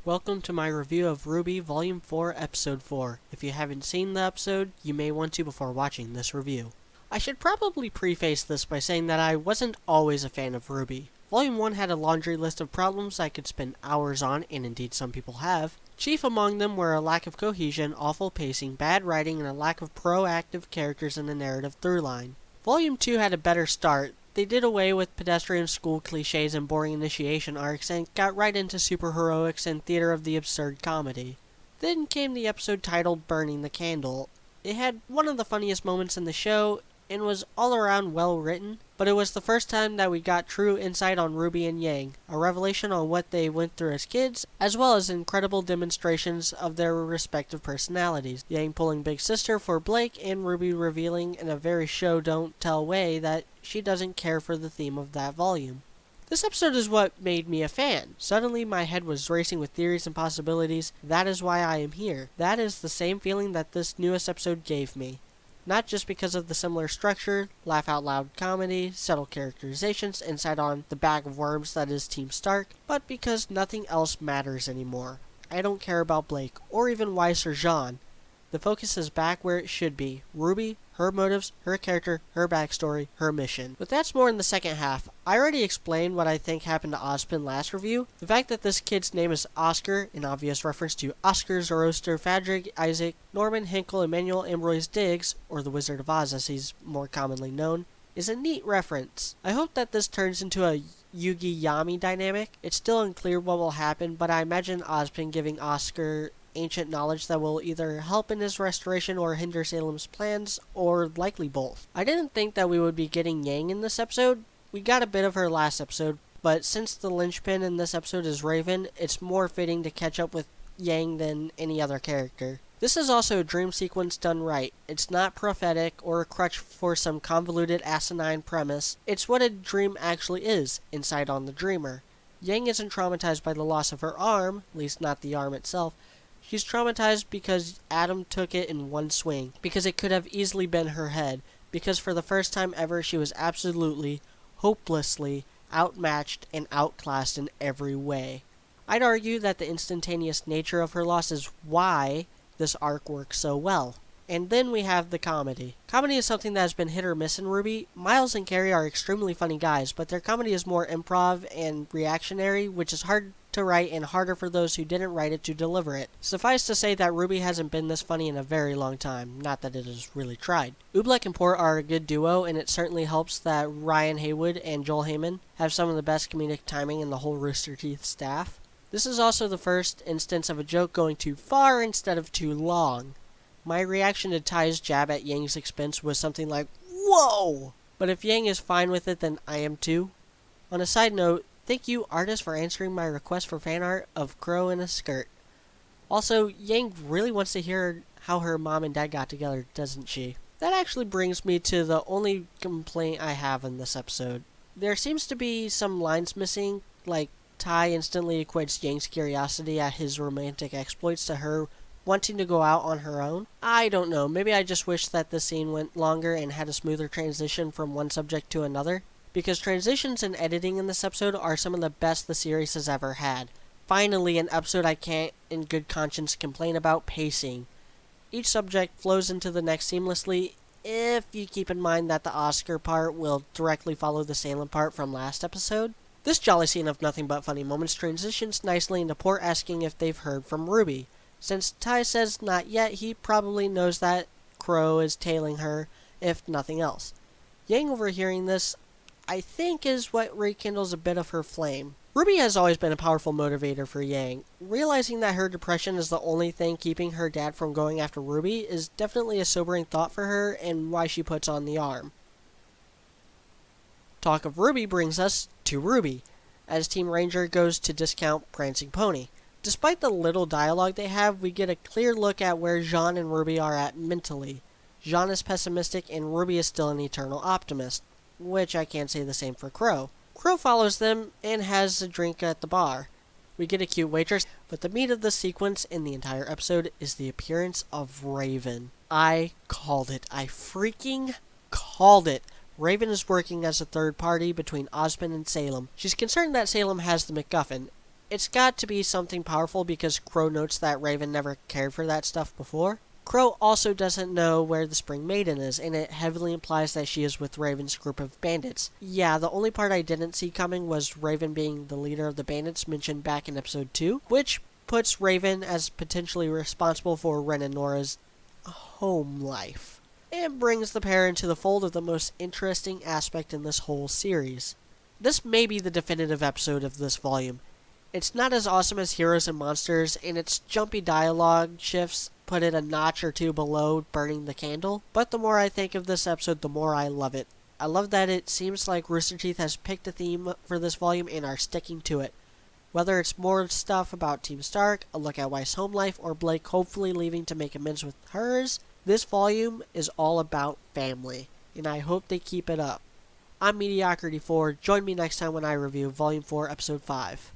Welcome to my review of RWBY Volume 4, Episode 4. If you haven't seen the episode, you may want to before watching this review. I should probably preface this by saying that I wasn't always a fan of RWBY. Volume 1 had a laundry list of problems I could spend hours on, and indeed some people have. Chief among them were a lack of cohesion, awful pacing, bad writing, and a lack of proactive characters in the narrative throughline. Volume 2 had a better start. They did away with pedestrian school cliches and boring initiation arcs and got right into superheroics and theater of the absurd comedy. Then came the episode titled Burning the Candle. It had one of the funniest moments in the show and was all around well written, but it was the first time that we got true insight on RWBY and Yang, a revelation on what they went through as kids, as well as incredible demonstrations of their respective personalities. Yang pulling big sister for Blake, and RWBY revealing in a very show-don't-tell way that she doesn't care for the theme of that volume. This episode is what made me a fan. Suddenly my head was racing with theories and possibilities. That is why I am here. That is the same feeling that this newest episode gave me. Not just because of the similar structure, laugh-out-loud comedy, subtle characterizations, insight on the bag of worms that is Team Stark, but because nothing else matters anymore. I don't care about Blake, or even Weiss or Jean. The focus is back where it should be. RWBY, her motives, her character, her backstory, her mission. But that's more in the second half. I already explained what I think happened to Ozpin last review. The fact that this kid's name is Oscar, in obvious reference to Oscar Zoroaster Fadrig, Isaac, Norman, Hinkle, Emmanuel, Ambroise Diggs, or the Wizard of Oz as he's more commonly known, is a neat reference. I hope that this turns into a Yugi-Yami dynamic. It's still unclear what will happen, but I imagine Ozpin giving Oscar ancient knowledge that will either help in his restoration or hinder Salem's plans, or likely both. I didn't think that we would be getting Yang in this episode. We got a bit of her last episode, but since the linchpin in this episode is Raven, it's more fitting to catch up with Yang than any other character. This is also a dream sequence done right. It's not prophetic or a crutch for some convoluted asinine premise. It's what a dream actually is, insight on the dreamer. Yang isn't traumatized by the loss of her arm, at least not the arm itself. She's traumatized because Adam took it in one swing, because it could have easily been her head, because for the first time ever she was absolutely, hopelessly outmatched and outclassed in every way. I'd argue that the instantaneous nature of her loss is why this arc works so well. And then we have the comedy. Comedy is something that has been hit or miss in RWBY. Miles and Carrie are extremely funny guys, but their comedy is more improv and reactionary, which is hard to write and harder for those who didn't write it to deliver it. Suffice to say that RWBY hasn't been this funny in a very long time, not that it has really tried. Oobleck and Port are a good duo, and it certainly helps that Ryan Haywood and Joel Heyman have some of the best comedic timing in the whole Rooster Teeth staff. This is also the first instance of a joke going too far instead of too long. My reaction to Ty's jab at Yang's expense was something like, "Whoa!" But if Yang is fine with it, then I am too. On a side note, thank you, artist, for answering my request for fan art of Crow in a skirt. Also, Yang really wants to hear how her mom and dad got together, doesn't she? That actually brings me to the only complaint I have in this episode. There seems to be some lines missing, like Ty instantly equates Yang's curiosity at his romantic exploits to her wanting to go out on her own. I don't know, maybe I just wish that the scene went longer and had a smoother transition from one subject to another. Because transitions and editing in this episode are some of the best the series has ever had. Finally, an episode I can't in good conscience complain about pacing. Each subject flows into the next seamlessly, if you keep in mind that the Oscar part will directly follow the Salem part from last episode. This jolly scene of nothing but funny moments transitions nicely into Port asking if they've heard from RWBY. Since Ty says not yet, he probably knows that Crow is tailing her, if nothing else. Yang overhearing this, I think, is what rekindles a bit of her flame. RWBY has always been a powerful motivator for Yang. Realizing that her depression is the only thing keeping her dad from going after RWBY is definitely a sobering thought for her and why she puts on the arm. Talk of RWBY brings us to RWBY, as Team Ranger goes to discount Prancing Pony. Despite the little dialogue they have, we get a clear look at where Jean and RWBY are at mentally. Jean is pessimistic and RWBY is still an eternal optimist, which I can't say the same for Crow. Crow follows them and has a drink at the bar. We get a cute waitress, but the meat of the sequence in the entire episode is the appearance of Raven. I called it. I freaking called it. Raven is working as a third party between Ozpin and Salem. She's concerned that Salem has the MacGuffin, It's got to be something powerful because Crow notes that Raven never cared for that stuff before. Crow also doesn't know where the Spring Maiden is, and it heavily implies that she is with Raven's group of bandits. Yeah, the only part I didn't see coming was Raven being the leader of the bandits mentioned back in episode 2, which puts Raven as potentially responsible for Ren and Nora's home life. It brings the pair into the fold of the most interesting aspect in this whole series. This may be the definitive episode of this volume. It's not as awesome as Heroes and Monsters, and its jumpy dialogue shifts put it a notch or two below Burning the Candle, but the more I think of this episode, the more I love it. I love that it seems like Rooster Teeth has picked a theme for this volume and are sticking to it. Whether it's more stuff about Team Stark, a look at Wife's home life, or Blake hopefully leaving to make amends with hers, this volume is all about family, and I hope they keep it up. I'm Mediocrity4. Join me next time when I review Volume 4, Episode 5.